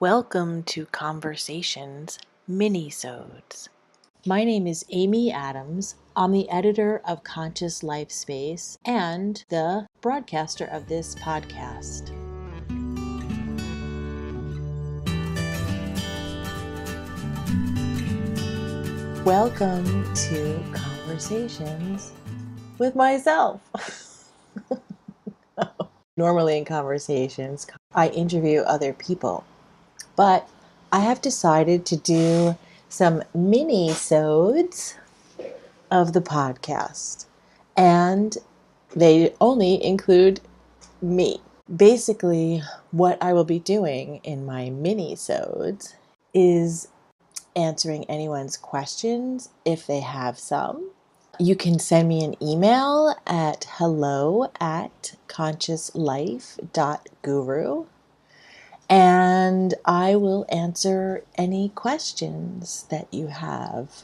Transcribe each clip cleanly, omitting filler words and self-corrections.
Welcome to Conversations Minisodes. My name is Amy Adams. I'm the editor of Conscious Life Space and the broadcaster of this podcast. Welcome to Conversations with myself. Normally in conversations, I interview other people, but I have decided to do some mini-sodes of the podcast, and they only include me. Basically, what I will be doing in my mini-sodes is answering anyone's questions if they have some. You can send me an email at hello@consciouslife.guru, and I will answer any questions that you have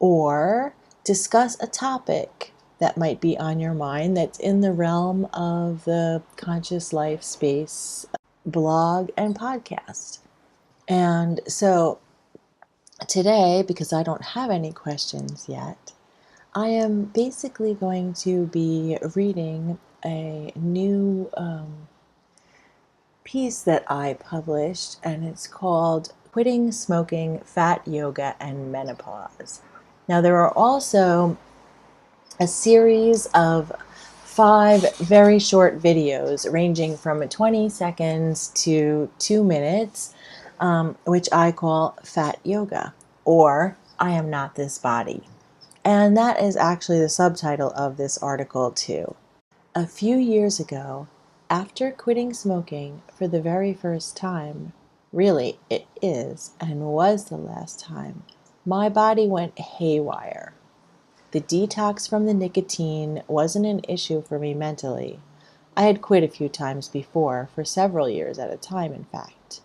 or discuss a topic that might be on your mind that's in the realm of the Conscious Life Space blog and podcast. And so today, because I don't have any questions yet, I am basically going to be reading a new piece that I published, and it's called Quitting Smoking, Fat Yoga and Menopause. Now, there are also a series of 5 very short videos ranging from 20 seconds to 2 minutes, which I call Fat Yoga, or I Am Not This Body. And that is actually the subtitle of this article too. A few years ago, after quitting smoking for the very first time, really it is and was the last time, my body went haywire. The detox from the nicotine wasn't an issue for me mentally. I had quit a few times before, for several years at a time in fact.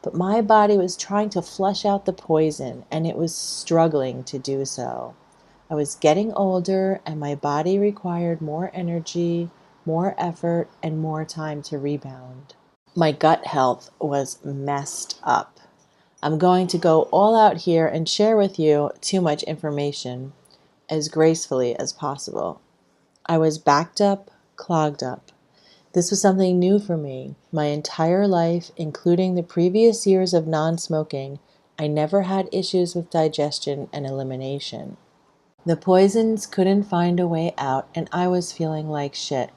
But my body was trying to flush out the poison, and it was struggling to do so. I was getting older, and my body required more energy, more effort, and more time to rebound. My gut health was messed up. I'm going to go all out here and share with you too much information as gracefully as possible. I was backed up, clogged up. This was something new for me. My entire life, including the previous years of non-smoking, I never had issues with digestion and elimination. The poisons couldn't find a way out, and I was feeling like shit.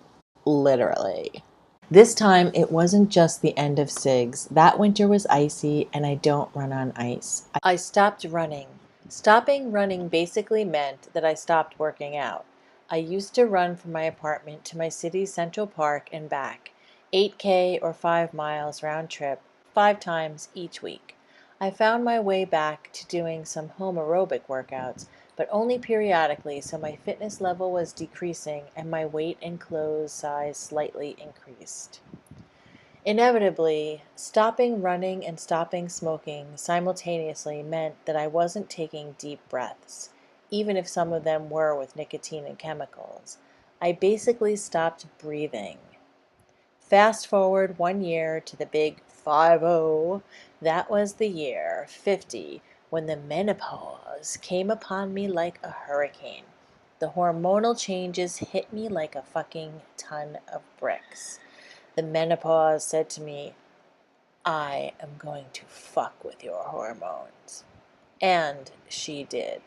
Literally. This time, it wasn't just the end of cigs. That winter was icy, and I don't run on ice. I stopped running. Stopping running basically meant that I stopped working out. I used to run from my apartment to my city's Central Park and back, 8K or 5 miles round trip, 5 times each week. I found my way back to doing some home aerobic workouts, but only periodically, so my fitness level was decreasing and my weight and clothes size slightly increased. Inevitably, stopping running and stopping smoking simultaneously meant that I wasn't taking deep breaths, even if some of them were with nicotine and chemicals. I basically stopped breathing. Fast forward 1 year to the big 50, that was the year 50, when the menopause came upon me like a hurricane. The hormonal changes hit me like a fucking ton of bricks. The menopause said to me, I am going to fuck with your hormones. And she did.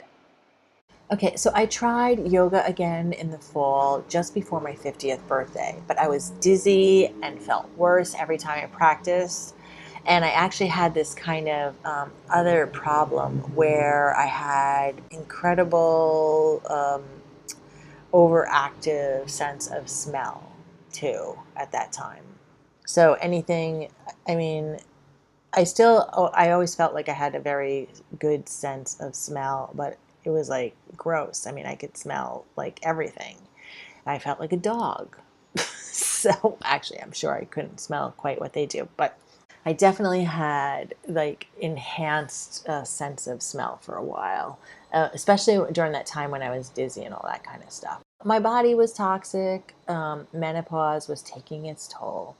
Okay, so I tried yoga again in the fall just before my 50th birthday, but I was dizzy and felt worse every time I practiced. And I actually had this kind of other problem where I had incredible overactive sense of smell too at that time. So anything, I mean, I always felt like I had a very good sense of smell, but it was like gross. I mean, I could smell like everything. I felt like a dog. So actually, I'm sure I couldn't smell quite what they do, but I definitely had like enhanced sense of smell for a while, especially during that time when I was dizzy and all that kind of stuff. My body was toxic. Menopause was taking its toll.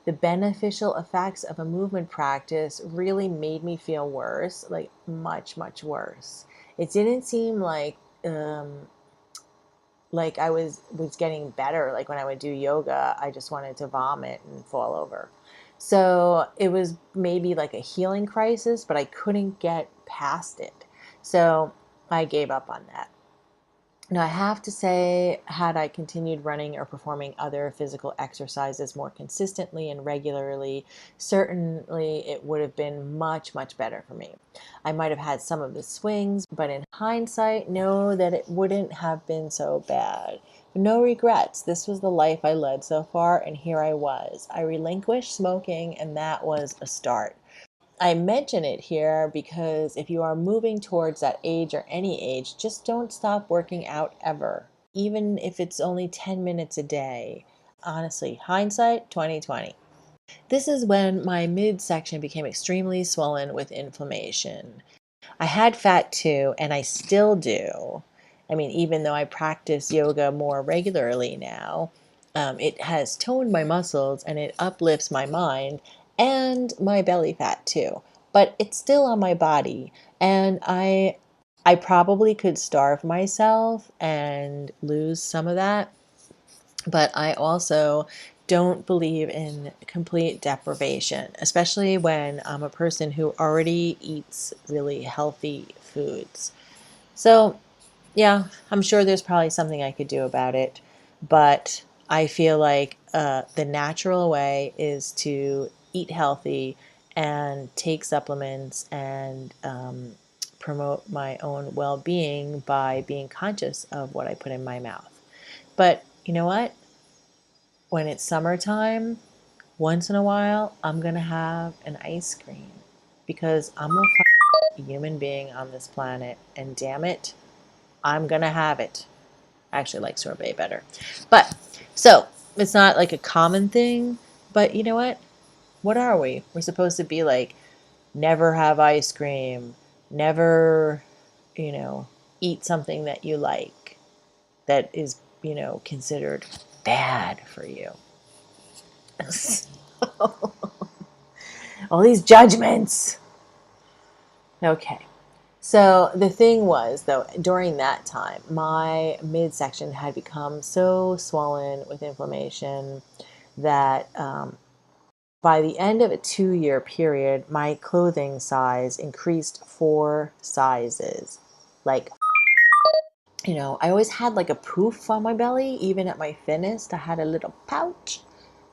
the beneficial effects of a movement practice really made me feel worse, like much, much worse. It didn't seem like I was getting better. Like when I would do yoga, I just wanted to vomit and fall over. So it was maybe like a healing crisis, but I couldn't get past it. So I gave up on that. Now, I have to say, had I continued running or performing other physical exercises more consistently and regularly, certainly it would have been much, much better for me. I might have had some of the swings, but in hindsight, know that it wouldn't have been so bad. No regrets. This was the life I led so far, and here I was. I relinquished smoking, and that was a start. I mention it here because if you are moving towards that age or any age, just don't stop working out ever, even if it's only 10 minutes a day. Honestly, hindsight 2020. This is when my midsection became extremely swollen with inflammation. I had fat too, and I still do. I mean, even though I practice yoga more regularly now, it has toned my muscles and it uplifts my mind and my belly fat too. But it's still on my body, and I probably could starve myself and lose some of that, but I also don't believe in complete deprivation, especially when I'm a person who already eats really healthy foods. So, yeah, I'm sure there's probably something I could do about it, but I feel like the natural way is to eat healthy and take supplements and promote my own well being by being conscious of what I put in my mouth. But you know what? When it's summertime, once in a while, I'm going to have an ice cream because I'm a human being on this planet, and damn it, I'm going to have it. I actually like sorbet better. But so it's not like a common thing, but you know what? What are we? We're supposed to be like, never have ice cream, never, you know, eat something that you like that is, considered bad for you. All these judgments. Okay. So the thing was, though, during that time, my midsection had become so swollen with inflammation that by the end of a 2-year period, my clothing size increased 4 sizes. Like, I always had like a poof on my belly, even at my thinnest. I had a little pouch,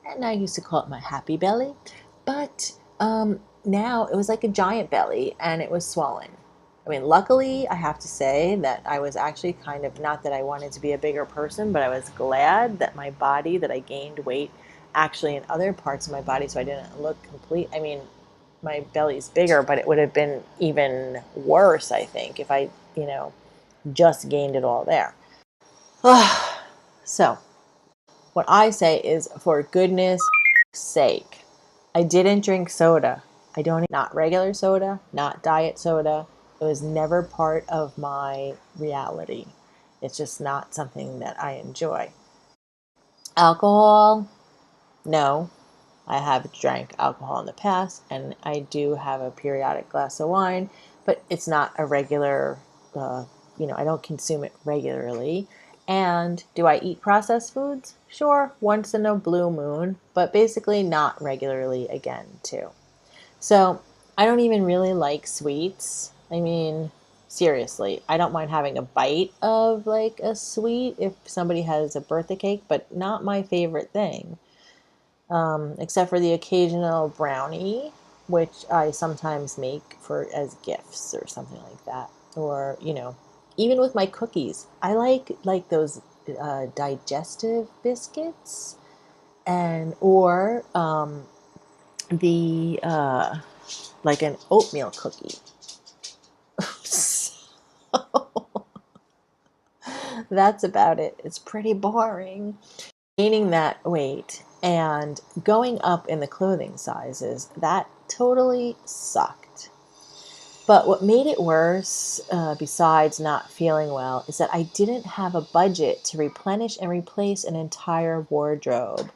and I used to call it my happy belly. But now it was like a giant belly, and it was swollen. I mean, luckily, I have to say that I was actually kind of, not that I wanted to be a bigger person, but I was glad that my body, that I gained weight actually in other parts of my body, so I didn't look complete. I mean, my belly's bigger, but it would have been even worse, I think, if I, just gained it all there. So, what I say is, for goodness sake, I didn't drink soda. I don't, not regular soda, not diet soda. It was never part of my reality. It's just not something that I enjoy. Alcohol, no. I have drank alcohol in the past, and I do have a periodic glass of wine, but it's not a regular, I don't consume it regularly. And do I eat processed foods? Sure, once in a blue moon, but basically not regularly again, too. So I don't even really like sweets. I mean, seriously, I don't mind having a bite of like a sweet if somebody has a birthday cake, but not my favorite thing. Except for the occasional brownie, which I sometimes make for as gifts or something like that. Or, even with my cookies, I like those digestive biscuits, and or the like an oatmeal cookie. So that's about it. It's pretty boring. Gaining that weight and going up in the clothing sizes, that totally sucked. But what made it worse, besides not feeling well, is that I didn't have a budget to replenish and replace an entire wardrobe.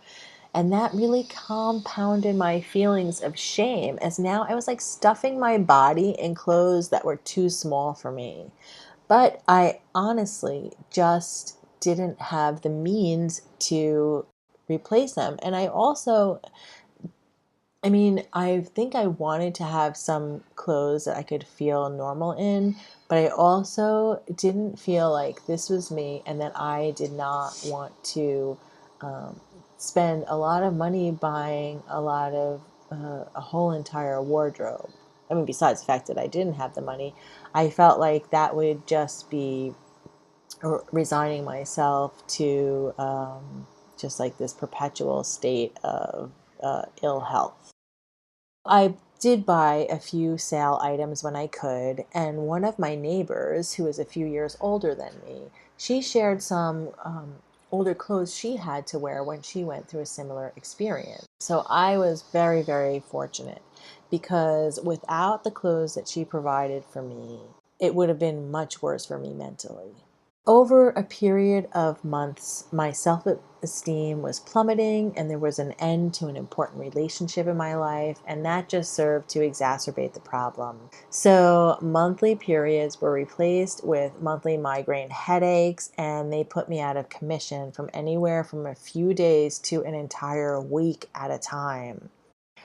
And that really compounded my feelings of shame, as now I was like stuffing my body in clothes that were too small for me. But I honestly just didn't have the means to replace them. And I think I wanted to have some clothes that I could feel normal in, but I also didn't feel like this was me and that I did not want to um, spend a lot of money buying a whole entire wardrobe. I mean, besides the fact that I didn't have the money, I felt like that would just be resigning myself to just like this perpetual state of ill health. I did buy a few sale items when I could, and one of my neighbors, who is a few years older than me, she shared some older clothes she had to wear when she went through a similar experience. So I was very, very fortunate because without the clothes that she provided for me, it would have been much worse for me mentally. Over a period of months, my self esteem was plummeting, and there was an end to an important relationship in my life, and that just served to exacerbate the problem. So, monthly periods were replaced with monthly migraine headaches, and they put me out of commission from anywhere from a few days to an entire week at a time.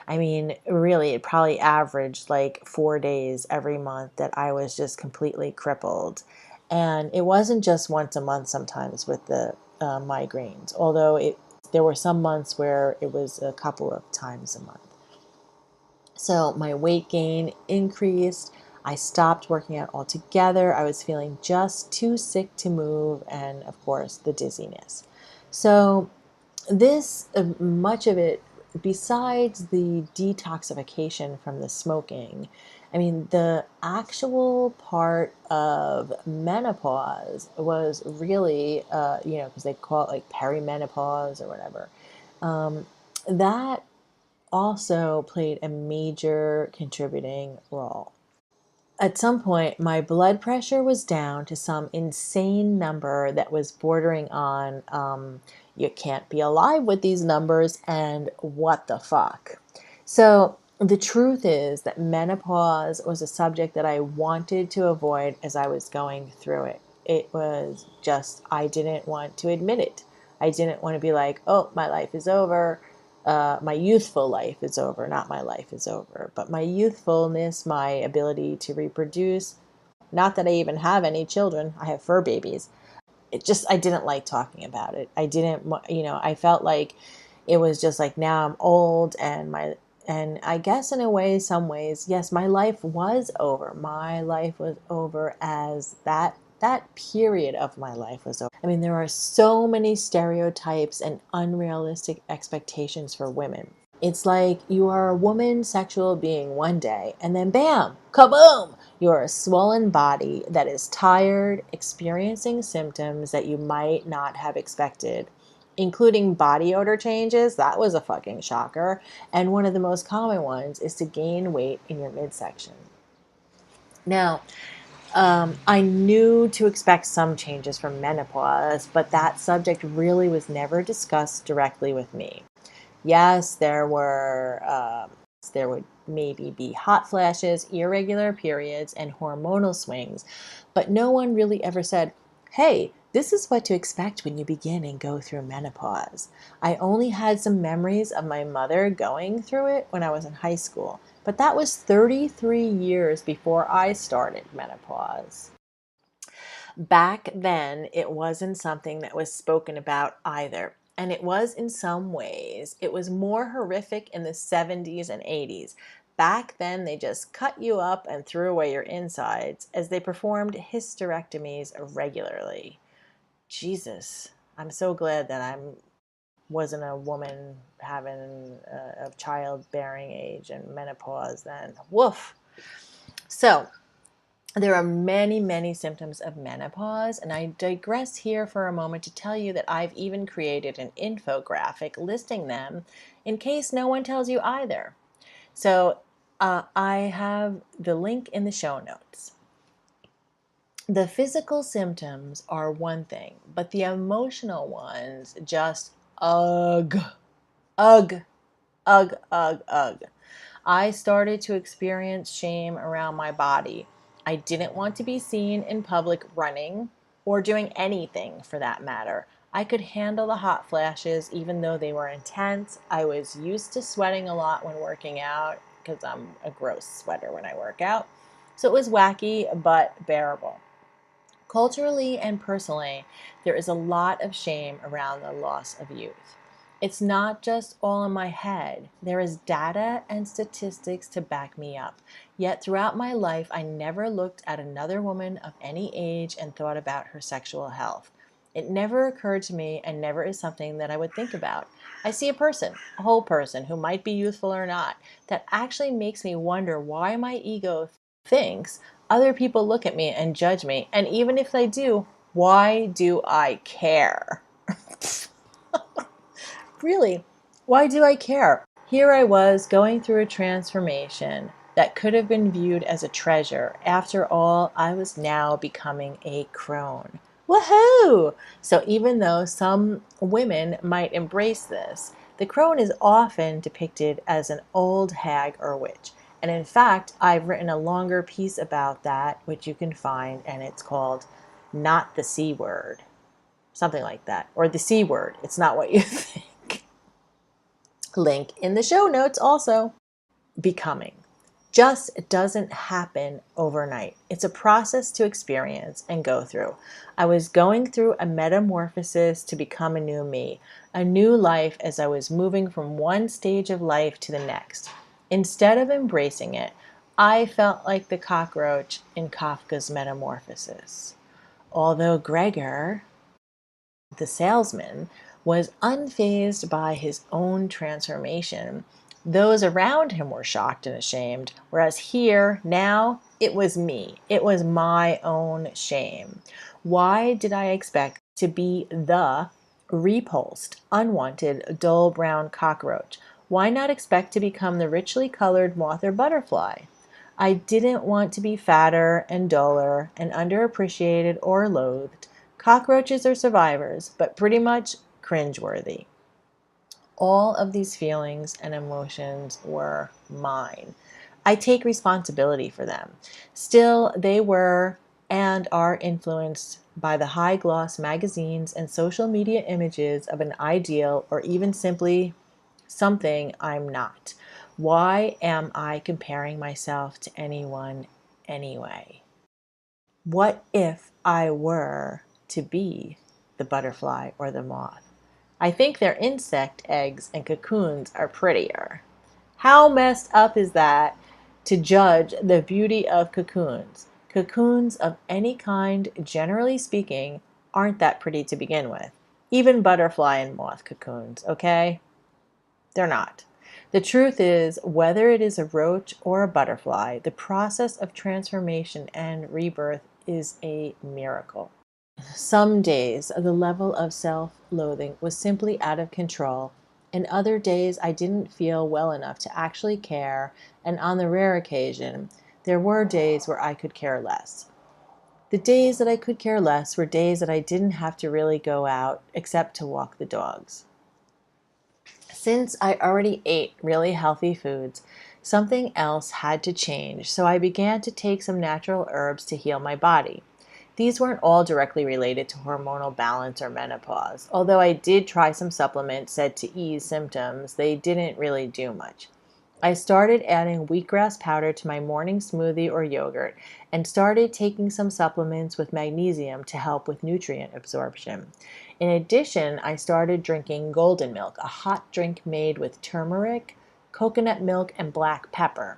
I mean, really, it probably averaged like 4 days every month that I was just completely crippled. And it wasn't just once a month sometimes with the migraines, although there were some months where it was a couple of times a month. So my weight gain increased. I stopped working out altogether. I was feeling just too sick to move, and of course, the dizziness. So this much of it, besides the detoxification from the smoking, I mean, the actual part of menopause was really, because they call it like perimenopause or whatever. Um, that also played a major contributing role. At some point, my blood pressure was down to some insane number that was bordering on you can't be alive with these numbers and what the fuck. So, the truth is that menopause was a subject that I wanted to avoid as I was going through it. It was just, I didn't want to admit it. I didn't want to be like, oh, my life is over. My youthful life is over, not my life is over, but my youthfulness, my ability to reproduce. Not that I even have any children, I have fur babies. I didn't like talking about it. I didn't, I felt like it was just like now I'm old and I guess in a way, some ways, yes, my life was over. My life was over as that period of my life was over. I mean, there are so many stereotypes and unrealistic expectations for women. It's like you are a woman sexual being one day, and then bam, kaboom, you're a swollen body that is tired, experiencing symptoms that you might not have expected, including body odor changes. That was a fucking shocker. And one of the most common ones is to gain weight in your midsection. Now, I knew to expect some changes from menopause, but that subject really was never discussed directly with me. Yes, there would maybe be hot flashes, irregular periods, and hormonal swings, but no one really ever said, hey, this is what to expect when you begin and go through menopause. I only had some memories of my mother going through it when I was in high school, but that was 33 years before I started menopause. Back then, it wasn't something that was spoken about either. And it was in some ways, it was more horrific in the 70s and 80s. Back then, they just cut you up and threw away your insides as they performed hysterectomies regularly. Jesus, I'm so glad that I wasn't a woman having a childbearing age and menopause then. Woof. So, there are many, many symptoms of menopause, and I digress here for a moment to tell you that I've even created an infographic listing them in case no one tells you either. So I have the link in the show notes. The physical symptoms are one thing, but the emotional ones just ugh. Ugh, ugh, ugh, ugh. I started to experience shame around my body. I didn't want to be seen in public running or doing anything for that matter. I could handle the hot flashes even though they were intense. I was used to sweating a lot when working out because I'm a gross sweater when I work out. So it was wacky but bearable. Culturally and personally, there is a lot of shame around the loss of youth. It's not just all in my head. There is data and statistics to back me up. Yet throughout my life, I never looked at another woman of any age and thought about her sexual health. It never occurred to me and never is something that I would think about. I see a person, a whole person, who might be youthful or not. That actually makes me wonder why my ego thinks other people look at me and judge me. And even if they do, why do I care? Really, why do I care? Here I was going through a transformation that could have been viewed as a treasure. After all, I was now becoming a crone. Woohoo! So even though some women might embrace this, the crone is often depicted as an old hag or witch. And in fact, I've written a longer piece about that, which you can find, and it's called Not the C Word. Something like that. Or the C Word. It's not what you think. Link in the show notes also. Becoming just doesn't happen overnight. It's a process to experience and go through. I was going through a metamorphosis to become a new me, a new life as I was moving from one stage of life to the next. Instead of embracing it, I felt like the cockroach in Kafka's Metamorphosis. Although Gregor, the salesman, was unfazed by his own transformation, those around him were shocked and ashamed, whereas here, now, it was me. It was my own shame. Why did I expect to be the repulsed, unwanted, dull brown cockroach? Why not expect to become the richly colored moth or butterfly? I didn't want to be fatter and duller and underappreciated or loathed. Cockroaches are survivors, but pretty much cringeworthy. All of these feelings and emotions were mine. I take responsibility for them. Still, they were and are influenced by the high gloss magazines and social media images of an ideal or even simply something I'm not. Why am I comparing myself to anyone anyway? What if I were to be the butterfly or the moth? I think their insect eggs and cocoons are prettier. How messed up is that to judge the beauty of cocoons? Cocoons of any kind, generally speaking, aren't that pretty to begin with. Even butterfly and moth cocoons, okay? They're not. The truth is, whether it is a roach or a butterfly, the process of transformation and rebirth is a miracle. Some days, the level of self-loathing was simply out of control, and other days I didn't feel well enough to actually care, and on the rare occasion, there were days where I could care less. The days that I could care less were days that I didn't have to really go out except to walk the dogs. Since I already ate really healthy foods, something else had to change, so I began to take some natural herbs to heal my body. These weren't all directly related to hormonal balance or menopause. Although I did try some supplements said to ease symptoms, they didn't really do much. I started adding wheatgrass powder to my morning smoothie or yogurt and started taking some supplements with magnesium to help with nutrient absorption. In addition, I started drinking golden milk, a hot drink made with turmeric, coconut milk, and black pepper.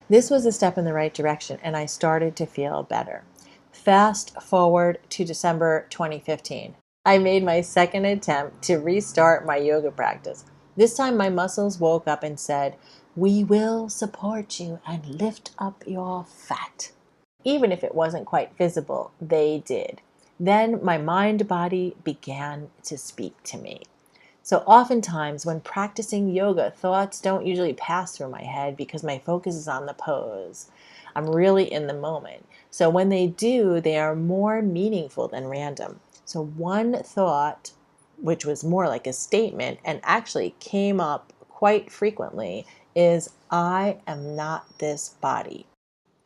This was a step in the right direction, and I started to feel better. Fast forward to December 2015. I made my second attempt to restart my yoga practice. This time my muscles woke up and said, "We will support you and lift up your fat." Even if it wasn't quite visible, they did. Then my mind-body began to speak to me. So oftentimes when practicing yoga, thoughts don't usually pass through my head because my focus is on the pose. I'm really in the moment. So when they do, they are more meaningful than random. So one thought which was more like a statement and actually came up quite frequently, is I am not this body.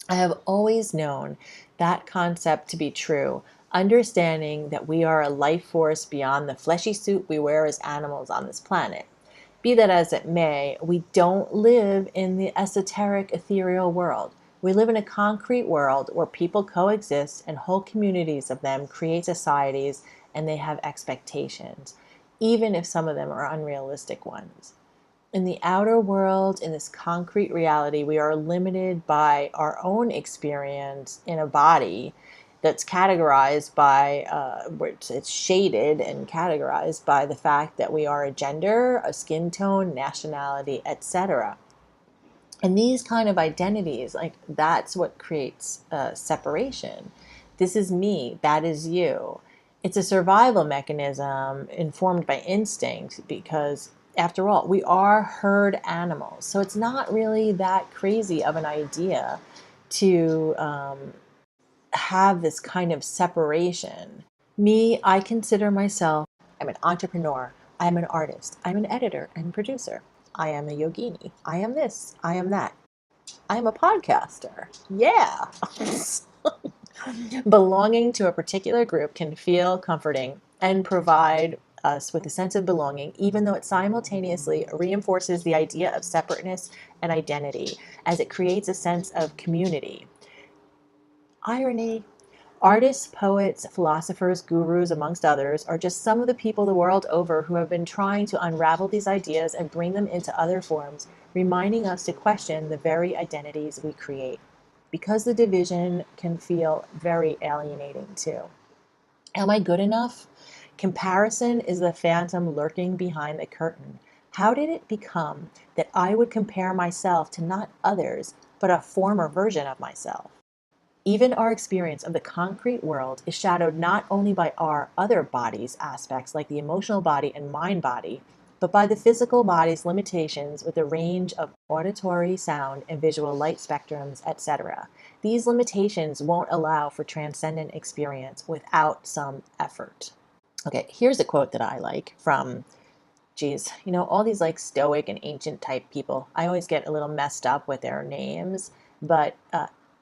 I have always known that concept to be true, understanding that we are a life force beyond the fleshy suit we wear as animals on this planet. Be that as it may, we don't live in the esoteric, ethereal world. We live in a concrete world where people coexist and whole communities of them create societies, and they have expectations, even if some of them are unrealistic ones. In the outer world, in this concrete reality, we are limited by our own experience in a body that's categorized by, it's shaded and categorized by the fact that we are a gender, a skin tone, nationality, etc. And these kind of identities, like that's what creates separation. This is me, that is you. It's a survival mechanism informed by instinct because, after all, we are herd animals. So it's not really that crazy of an idea to have this kind of separation. Me, I consider myself, I'm an entrepreneur, I'm an artist, I'm an editor and producer, I am a yogini, I am this, I am that, I'm a podcaster. Yeah. Belonging to a particular group can feel comforting and provide us with a sense of belonging, even though it simultaneously reinforces the idea of separateness and identity, as it creates a sense of community. Irony. Artists, poets, philosophers, gurus, amongst others, are just some of the people the world over who have been trying to unravel these ideas and bring them into other forms, reminding us to question the very identities we create. Because the division can feel very alienating too. Am I good enough? Comparison is the phantom lurking behind the curtain. How did it become that I would compare myself to not others, but a former version of myself? Even our experience of the concrete world is shadowed not only by our other bodies aspects, like the emotional body and mind body, but by the physical body's limitations with a range of auditory, sound, and visual light spectrums, etc. These limitations won't allow for transcendent experience without some effort. Okay, here's a quote that I like from, all these like stoic and ancient type people. I always get a little messed up with their names, but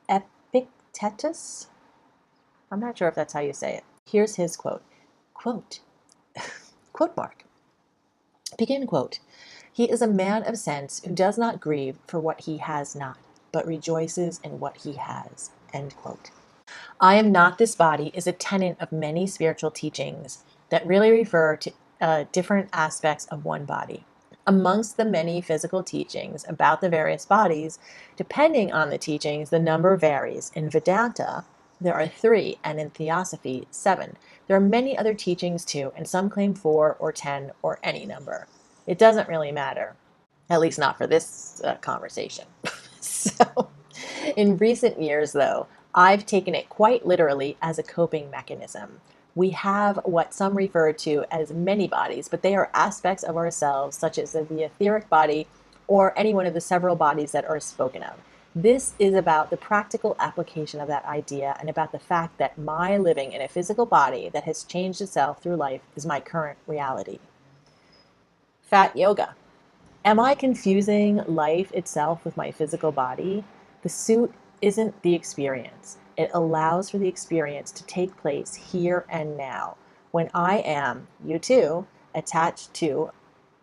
Epictetus? I'm not sure if that's how you say it. Here's his quote. Quote, quote mark. Begin quote. He is a man of sense who does not grieve for what he has not, but rejoices in what he has. End quote. I am not this body is a tenet of many spiritual teachings that really refer to different aspects of one body. Amongst the many physical teachings about the various bodies, depending on the teachings, the number varies. In Vedanta, there are 3, and in Theosophy, 7. There are many other teachings too, and some claim 4 or 10 or any number. It doesn't really matter, at least not for this conversation. So, in recent years, though, I've taken it quite literally as a coping mechanism. We have what some refer to as many bodies, but they are aspects of ourselves, such as the etheric body or any one of the several bodies that are spoken of. This is about the practical application of that idea and about the fact that my living in a physical body that has changed itself through life is my current reality. Fat yoga. Am I confusing life itself with my physical body? The suit isn't the experience. It allows for the experience to take place here and now. When I am, you too, attached to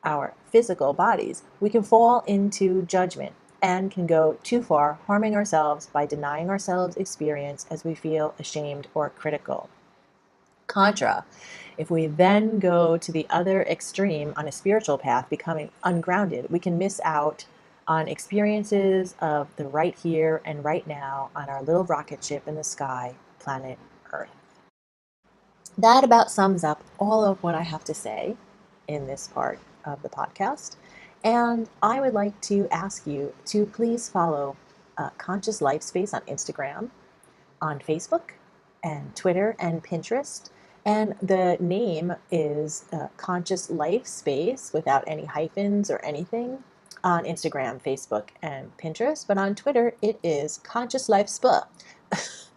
our physical bodies, we can fall into judgment and can go too far, harming ourselves by denying ourselves experience as we feel ashamed or critical. Contra, if we then go to the other extreme on a spiritual path, becoming ungrounded, we can miss out on experiences of the right here and right now on our little rocket ship in the sky, planet Earth. That about sums up all of what I have to say in this part of the podcast. And I would like to ask you to please follow Conscious Life Space on Instagram, on Facebook, and Twitter, and Pinterest. And the name is Conscious Life Space without any hyphens or anything on Instagram, Facebook, and Pinterest. But on Twitter, it is Conscious Life Spa,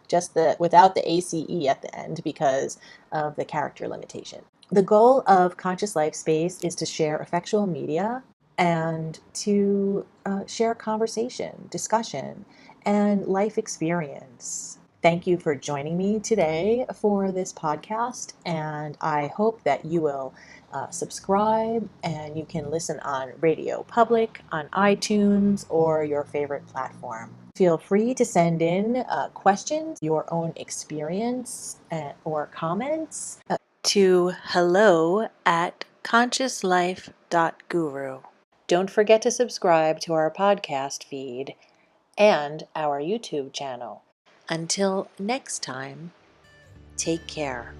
just without the ACE at the end because of the character limitation. The goal of Conscious Life Space is to share effectual media and to share conversation, discussion, and life experience. Thank you for joining me today for this podcast, and I hope that you will subscribe and you can listen on Radio Public, on iTunes, or your favorite platform. Feel free to send in questions, your own experience, or comments to hello@consciouslife.guru. Don't forget to subscribe to our podcast feed and our YouTube channel. Until next time, take care.